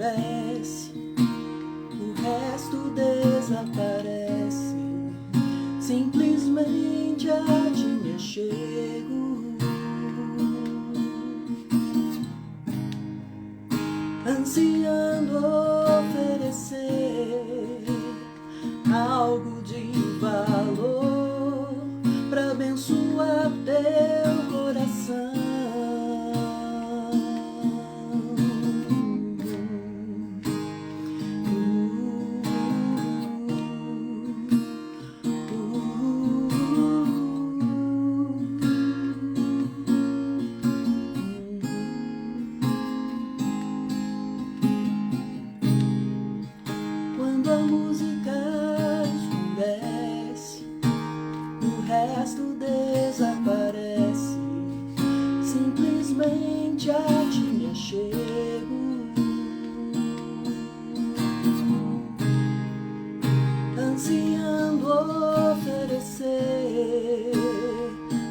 escurece, o resto desaparece, simplesmente a ti me chego, ansiando oferecer algo de valor para abençoar teu coração. Quando a música escurece, o resto desaparece, simplesmente a ti me achego, ansiando oferecer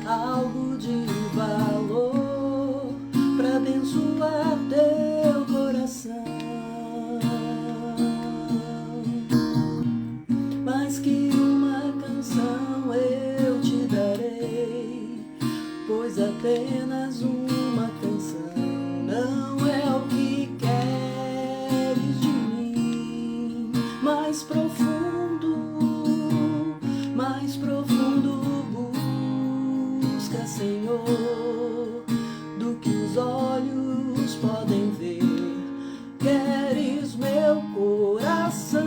algo de valor para abençoar teu coração. Mais que uma canção eu te darei, pois apenas uma canção não é o que queres de mim. Mais profundo busca, Senhor, do que os olhos podem ver. Queres meu coração,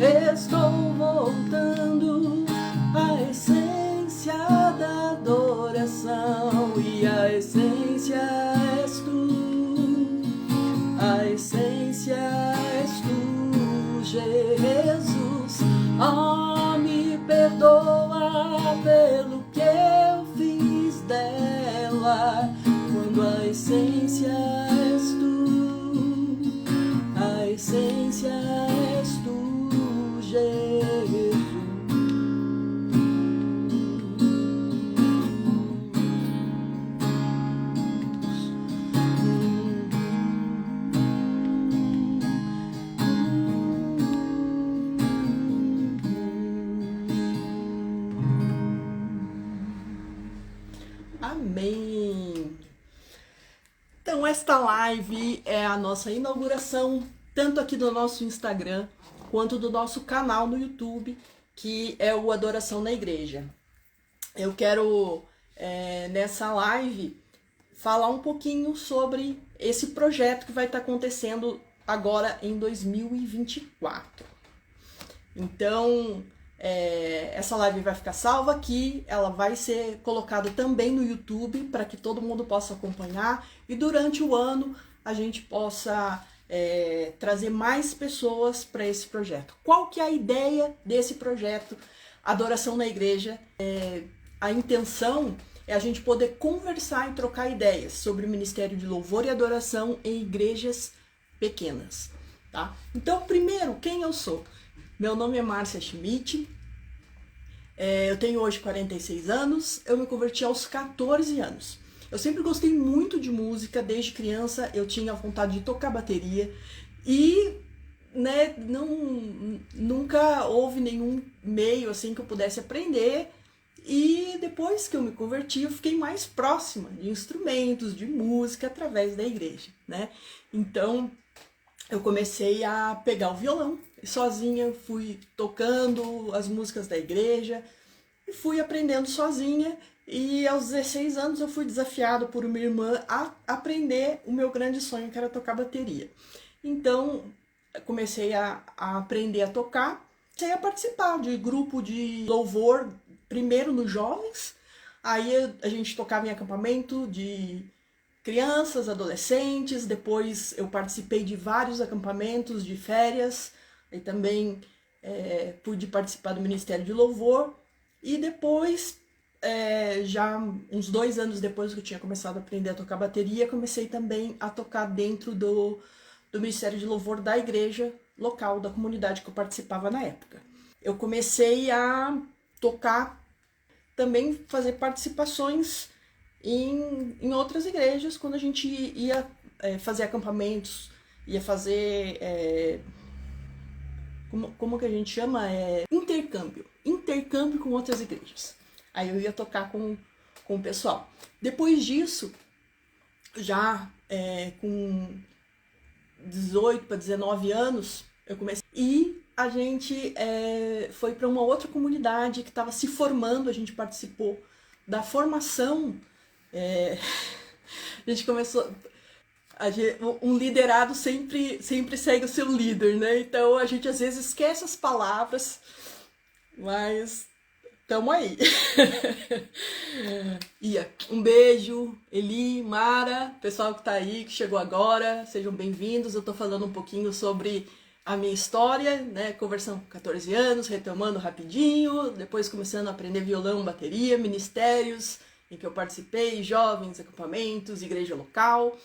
estou voltando à essência da adoração, e a essência és tu, a essência és tu, Jesus. Oh, me perdoa pelo que eu fiz dela, quando a essência és tu, a essência és tu, Jesus. Amém. Então esta live é a nossa inauguração, tanto aqui do nosso Instagram quanto do nosso canal no YouTube, que é o Adoração na Igreja. Eu quero, nessa live, falar um pouquinho sobre esse projeto que vai estar acontecendo agora em 2024. Então, essa live vai ficar salva aqui, ela vai ser colocada também no YouTube para que todo mundo possa acompanhar, e durante o ano a gente possa trazer mais pessoas para esse projeto. Qual que é a ideia desse projeto Adoração na Igreja? A intenção é a gente poder conversar e trocar ideias sobre o Ministério de Louvor e Adoração em igrejas pequenas, tá? Então, primeiro, quem eu sou? Meu nome é Márcia Schmidt, eu tenho hoje 46 anos, eu me converti aos 14 anos. Eu sempre gostei muito de música, desde criança eu tinha vontade de tocar bateria e nunca houve nenhum meio assim que eu pudesse aprender. E depois que eu me converti, eu fiquei mais próxima de instrumentos, de música, através da igreja, né? Então, eu comecei a pegar o violão, e sozinha fui tocando as músicas da igreja, e fui aprendendo sozinha, e aos 16 anos eu fui desafiado por uma irmã a aprender o meu grande sonho, que era tocar bateria. Então, comecei a aprender a tocar, comecei a participar de grupo de louvor, primeiro nos jovens, aí a gente tocava em acampamento de crianças, adolescentes, depois eu participei de vários acampamentos de férias, e também pude participar do Ministério de Louvor, e depois, já uns 2 anos depois que eu tinha começado a aprender a tocar bateria, comecei também a tocar dentro do Ministério de Louvor da igreja local, da comunidade que eu participava na época. Eu comecei a tocar, também fazer participações em outras igrejas, quando a gente ia fazer acampamentos, ia fazer, como que a gente chama? Intercâmbio com outras igrejas. Aí eu ia tocar com o pessoal. Depois disso, já com 18 para 19 anos, eu comecei. E a gente foi para uma outra comunidade que estava se formando, a gente participou da formação. A gente começou. Um liderado sempre segue o seu líder, né? Então a gente às vezes esquece as palavras, mas tamo aí. Ia, um beijo, Eli, Mara, pessoal que tá aí, que chegou agora, sejam bem-vindos. Eu tô falando um pouquinho sobre a minha história, né? Conversando com 14 anos, retomando rapidinho, depois começando a aprender violão, bateria, ministérios em que eu participei, jovens, acampamentos, igreja local.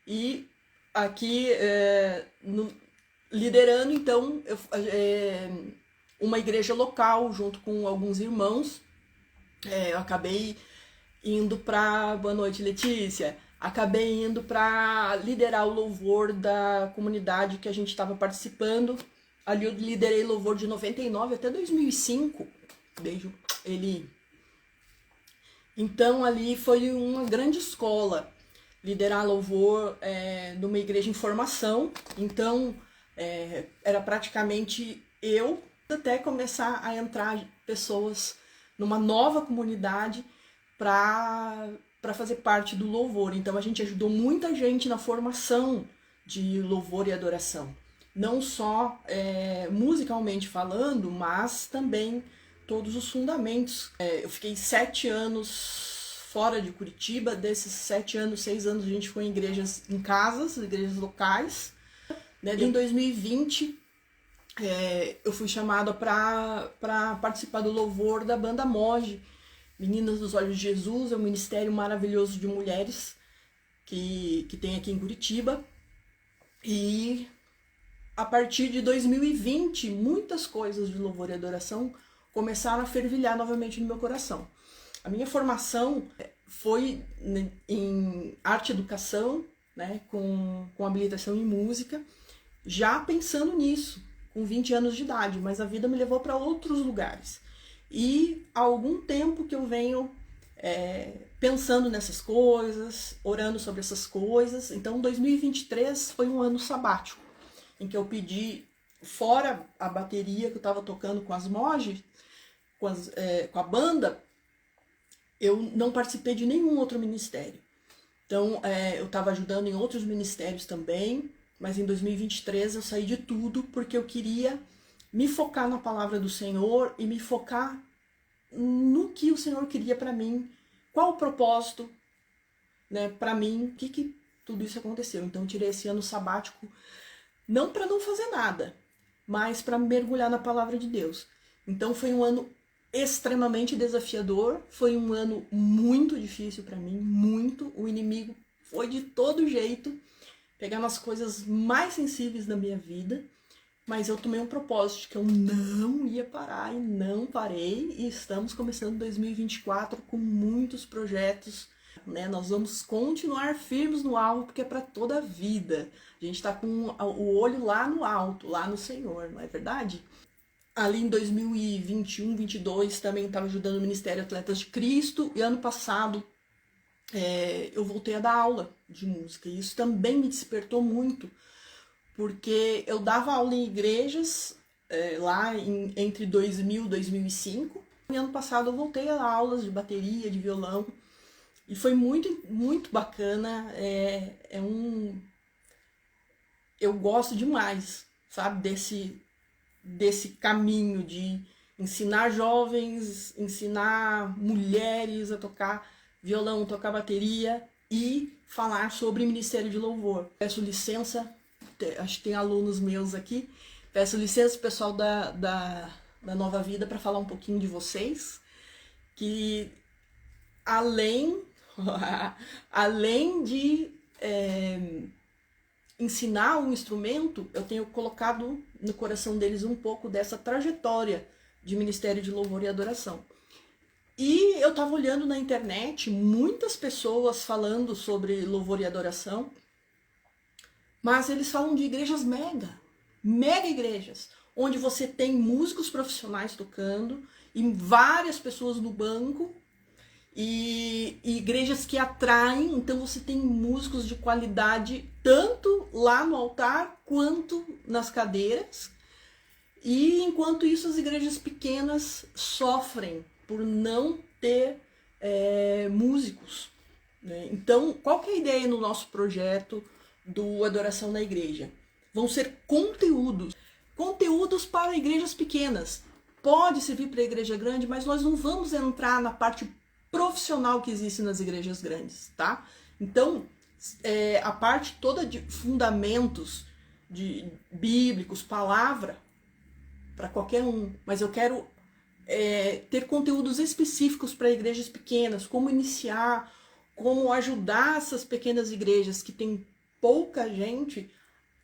E aqui, liderando, então, uma igreja local, junto com alguns irmãos. Eu acabei indo para... Boa noite, Letícia. Acabei indo para liderar o louvor da comunidade que a gente estava participando. Ali eu liderei louvor de 99 até 2005. Beijo, Eli. Então, ali foi uma grande escola. Liderar louvor numa igreja em formação. Então, era praticamente eu, até começar a entrar pessoas numa nova comunidade para fazer parte do louvor. Então, a gente ajudou muita gente na formação de louvor e adoração. Não só musicalmente falando, mas também todos os fundamentos. Eu fiquei 7 anos fora de Curitiba. Desses 7 anos, 6 anos a gente foi em igrejas, em casas, igrejas locais. Né? Em 2020, eu fui chamada para participar do louvor da banda Moge, Meninas dos Olhos de Jesus. É um ministério maravilhoso de mulheres que tem aqui em Curitiba. E a partir de 2020, muitas coisas de louvor e adoração começaram a fervilhar novamente no meu coração. A minha formação foi em arte e educação, né, com habilitação em música, já pensando nisso, com 20 anos de idade, mas a vida me levou para outros lugares. E há algum tempo que eu venho pensando nessas coisas, orando sobre essas coisas. Então 2023 foi um ano sabático, em que eu pedi, fora a bateria que eu estava tocando com as Moge, com a banda, eu não participei de nenhum outro ministério. Então, eu estava ajudando em outros ministérios também, mas em 2023 eu saí de tudo porque eu queria me focar na palavra do Senhor e me focar no que o Senhor queria para mim, qual o propósito, né, para mim, que tudo isso aconteceu. Então, eu tirei esse ano sabático, não para não fazer nada, mas para mergulhar na palavra de Deus. Então, foi um ano extremamente desafiador, foi um ano muito difícil para mim, muito. O inimigo foi de todo jeito, pegando as coisas mais sensíveis da minha vida, mas eu tomei um propósito de que eu não ia parar e não parei, e estamos começando 2024 com muitos projetos, né? Nós vamos continuar firmes no alvo, porque é para toda a vida. A gente está com o olho lá no alto, lá no Senhor, não é verdade? Ali em 2021, 2022, também estava ajudando o Ministério Atletas de Cristo. E ano passado eu voltei a dar aula de música. E isso também me despertou muito, porque eu dava aula em igrejas lá entre 2000 e 2005. E ano passado eu voltei a dar aulas de bateria, de violão. E foi muito, muito bacana. Eu gosto demais, sabe, desse caminho de ensinar jovens, ensinar mulheres a tocar violão, tocar bateria e falar sobre ministério de louvor. Peço licença, acho que tem alunos meus aqui, peço licença pessoal da Nova Vida para falar um pouquinho de vocês, que além de ensinar um instrumento, eu tenho colocado no coração deles um pouco dessa trajetória de ministério de louvor e adoração. E eu estava olhando na internet muitas pessoas falando sobre louvor e adoração, mas eles falam de igrejas mega igrejas, onde você tem músicos profissionais tocando e várias pessoas no banco e igrejas que atraem, então você tem músicos de qualidade tanto lá no altar quanto nas cadeiras. E enquanto isso as igrejas pequenas sofrem por não ter músicos, né? Então, qual que é a ideia no nosso projeto do Adoração na Igreja? Vão ser conteúdos para igrejas pequenas. Pode servir para a igreja grande, mas nós não vamos entrar na parte profissional que existe nas igrejas grandes, tá? Então, a parte toda de fundamentos bíblicos, palavra, para qualquer um, mas eu quero ter conteúdos específicos para igrejas pequenas, como iniciar, como ajudar essas pequenas igrejas que tem pouca gente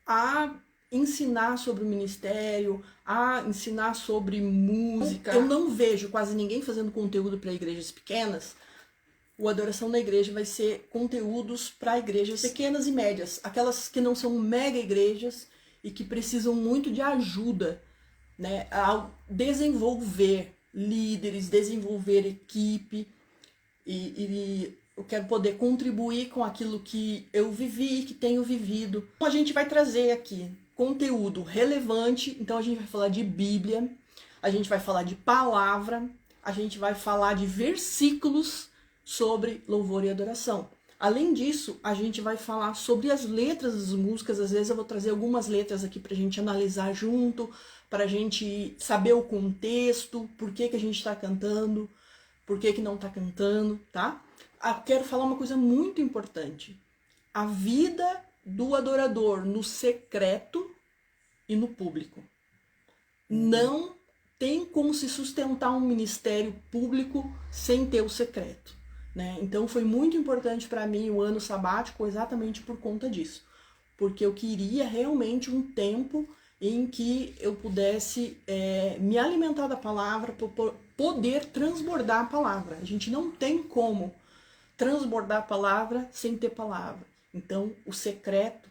a ensinar sobre o ministério, a ensinar sobre música. Eu não vejo quase ninguém fazendo conteúdo para igrejas pequenas. O Adoração na Igreja vai ser conteúdos para igrejas pequenas e médias, aquelas que não são mega igrejas e que precisam muito de ajuda, né, a desenvolver líderes, desenvolver equipe, e eu quero poder contribuir com aquilo que eu vivi, que tenho vivido. A gente vai trazer aqui conteúdo relevante, então a gente vai falar de Bíblia, a gente vai falar de palavra, a gente vai falar de versículos sobre louvor e adoração. Além disso, a gente vai falar sobre as letras das músicas. Às vezes eu vou trazer algumas letras aqui pra gente analisar junto, pra gente saber o contexto, por que a gente tá cantando, por que não tá cantando, tá? Quero falar uma coisa muito importante. A vida do adorador no secreto e no público. Não tem como se sustentar um ministério público sem ter o secreto, né? Então foi muito importante para mim o ano sabático exatamente por conta disso, porque eu queria realmente um tempo em que eu pudesse me alimentar da palavra, poder transbordar a palavra. A gente não tem como transbordar a palavra sem ter palavra. Então o secreto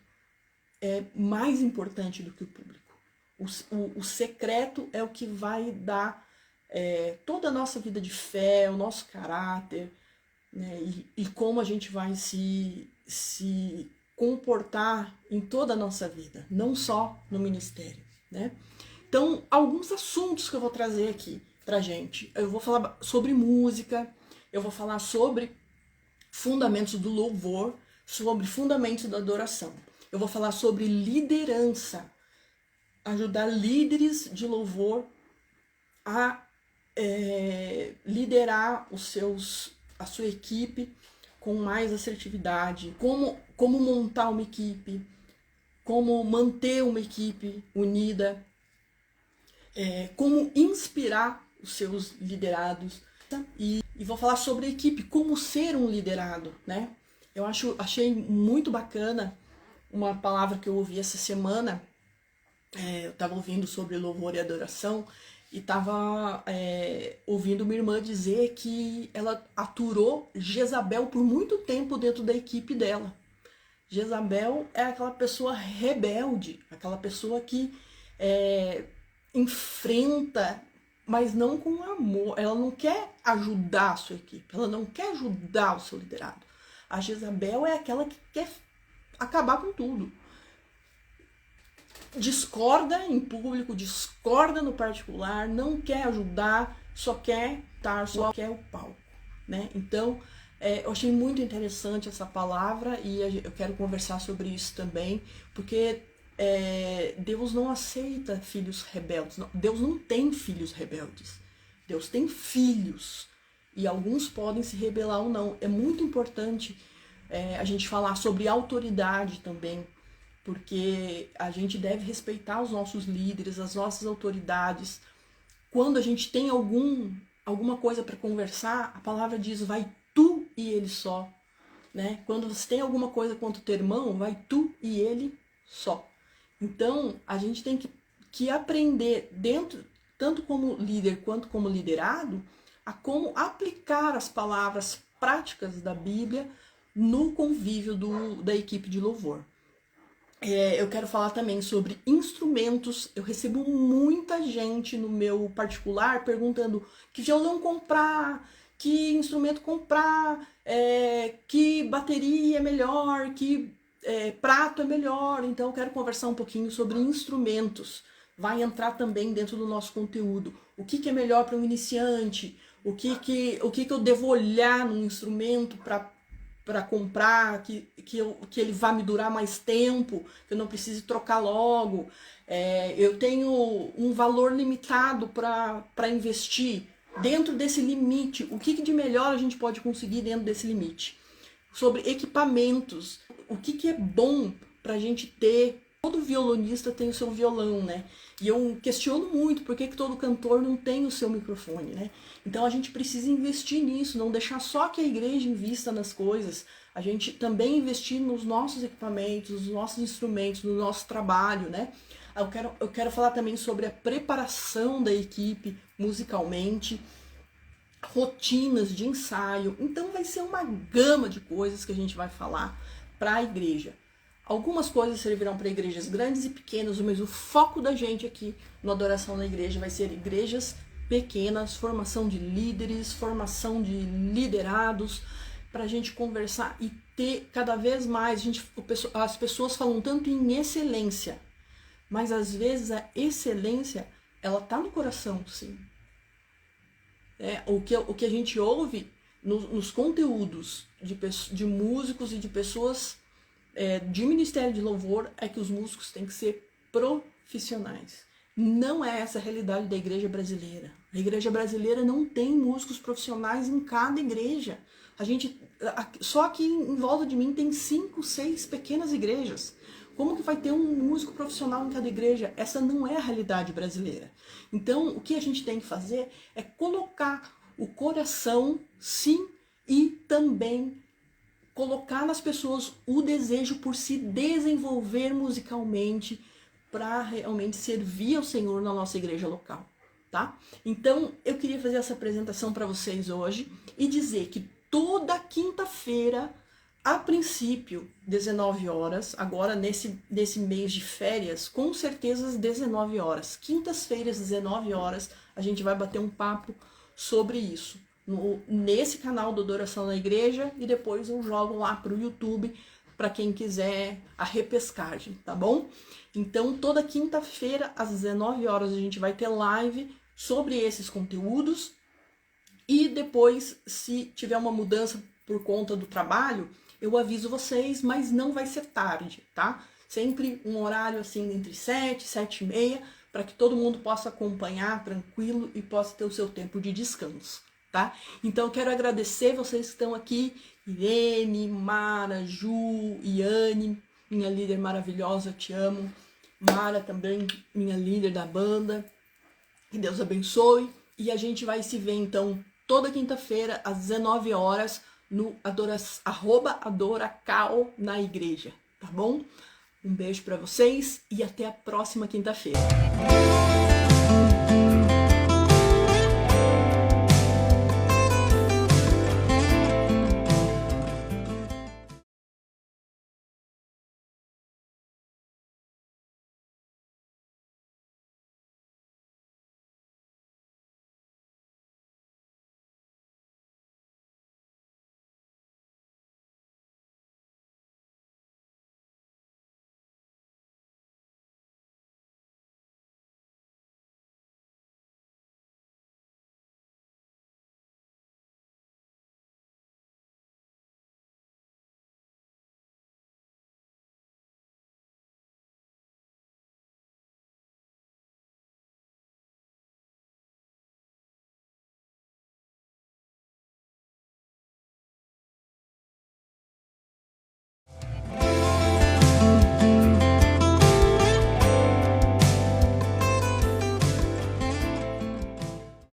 é mais importante do que o público. O secreto é o que vai dar toda a nossa vida de fé, o nosso caráter, né, e como a gente vai se comportar em toda a nossa vida, não só no ministério, né? Então, alguns assuntos que eu vou trazer aqui pra gente. Eu vou falar sobre música, eu vou falar sobre fundamentos do louvor, sobre fundamentos da adoração. Eu vou falar sobre liderança, ajudar líderes de louvor a liderar a sua equipe com mais assertividade, como montar uma equipe, como manter uma equipe unida, como inspirar os seus liderados. E vou falar sobre a equipe, como ser um liderado, né? Eu achei muito bacana uma palavra que eu ouvi essa semana. Eu estava ouvindo sobre louvor e adoração e estava ouvindo minha irmã dizer que ela aturou Jezabel por muito tempo dentro da equipe dela. Jezabel é aquela pessoa rebelde, aquela pessoa que enfrenta, mas não com amor. Ela não quer ajudar a sua equipe, ela não quer ajudar o seu liderado. A Jezabel é aquela que quer acabar com tudo. Discorda em público, discorda no particular, não quer ajudar, só quer o palco, né? Então, eu achei muito interessante essa palavra e eu quero conversar sobre isso também, porque Deus não aceita filhos rebeldes. Deus não tem filhos rebeldes. Deus tem filhos e alguns podem se rebelar ou não. É muito importante a gente falar sobre autoridade também, porque a gente deve respeitar os nossos líderes, as nossas autoridades. Quando a gente tem alguma coisa para conversar, a palavra diz, vai tu e ele só, né? Quando você tem alguma coisa contra o teu irmão, vai tu e ele só. Então, a gente tem que aprender, tanto como líder quanto como liderado, a como aplicar as palavras práticas da Bíblia no convívio da equipe de louvor. Eu quero falar também sobre instrumentos. Eu recebo muita gente no meu particular perguntando que violão comprar, que instrumento comprar, que bateria é melhor, que prato é melhor. Então eu quero conversar um pouquinho sobre instrumentos. Vai entrar também dentro do nosso conteúdo. O que é melhor para um iniciante? O que eu devo olhar num instrumento para comprar, que ele vá me durar mais tempo, que eu não precise trocar logo. Eu tenho um valor limitado para investir. Dentro desse limite, o que de melhor a gente pode conseguir dentro desse limite? Sobre equipamentos, o que é bom para a gente ter. Todo violonista tem o seu violão, né? E eu questiono muito por que todo cantor não tem o seu microfone, né? Então a gente precisa investir nisso, não deixar só que a igreja invista nas coisas, a gente também investir nos nossos equipamentos, nos nossos instrumentos, no nosso trabalho, né? Eu quero falar também sobre a preparação da equipe musicalmente, rotinas de ensaio. Então vai ser uma gama de coisas que a gente vai falar para a igreja. Algumas coisas servirão para igrejas grandes e pequenas, mas o foco da gente aqui no Adoração na Igreja vai ser igrejas pequenas, formação de líderes, formação de liderados, para a gente conversar e ter cada vez mais. As pessoas falam tanto em excelência, mas às vezes a excelência, ela está no coração, sim. O que a gente ouve nos conteúdos de músicos e de pessoas de ministério de louvor é que os músicos têm que ser profissionais. Não é essa a realidade da igreja brasileira. A igreja brasileira não tem músicos profissionais em cada igreja. Só aqui em volta de mim tem 5, 6 pequenas igrejas. Como que vai ter um músico profissional em cada igreja? Essa não é a realidade brasileira. Então, o que a gente tem que fazer é colocar o coração, sim, e também colocar nas pessoas o desejo por se desenvolver musicalmente para realmente servir ao Senhor na nossa igreja local, tá? Então, eu queria fazer essa apresentação para vocês hoje e dizer que toda quinta-feira, a princípio, 19 horas, agora nesse mês de férias, com certeza às 19 horas, quintas-feiras, 19 horas, a gente vai bater um papo sobre isso. Nesse canal do Adoração na Igreja, e depois eu jogo lá para o YouTube para quem quiser a repescagem, tá bom? Então, toda quinta-feira, às 19 horas, a gente vai ter live sobre esses conteúdos, e depois, se tiver uma mudança por conta do trabalho, eu aviso vocês, mas não vai ser tarde, tá? Sempre um horário assim entre 7 e 7 e meia, para que todo mundo possa acompanhar tranquilo e possa ter o seu tempo de descanso. Tá? Então eu quero agradecer vocês que estão aqui, Irene, Mara, Ju, Iane, minha líder maravilhosa, eu te amo. Mara também, minha líder da banda. Que Deus abençoe. E a gente vai se ver então toda quinta-feira às 19 horas no @adoracal na igreja, tá bom? Um beijo para vocês e até a próxima quinta-feira.